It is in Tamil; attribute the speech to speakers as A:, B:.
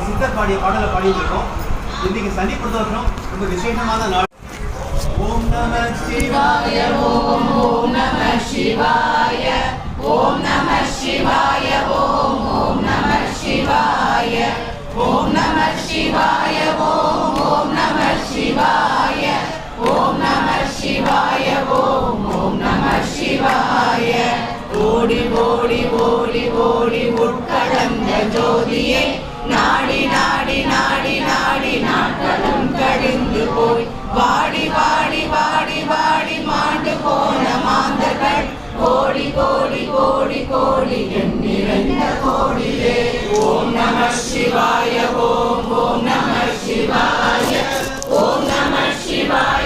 A: சித்தர் பாடிய பாடலை பாடிட்டு இருக்கோம். இன்னைக்கு சனி பிரதோஷம், ரொம்ப விசேஷமான நாள். ஓம் நம சிவாய, ஓம் ஓம் நம சிவாய, ஓம் நம சிவாய, ஓம் ஓம் நம சிவாய, ஓம் நம சிவாய, ஓம் ஓம் நம சிவாய, ஓம் நம சிவாய, ஓம் ஓம் நம சிவாய. ஓடி ஓடி ஓடி ஓடி உட்கலந்த ஜோதியே, நாடி நாடி நாடி நாடி நாட்களும் கழிந்து போய் வாடி வாடி வாடி வாடி மாண்டு போன மாந்தர்கள் கோடி கோடி கோடி கோடி எண்ணிறந்த கோடியே. ஓம் நம சிவாய, ஓம் ஓம் நம சிவாய, ஓம் நம சிவாய.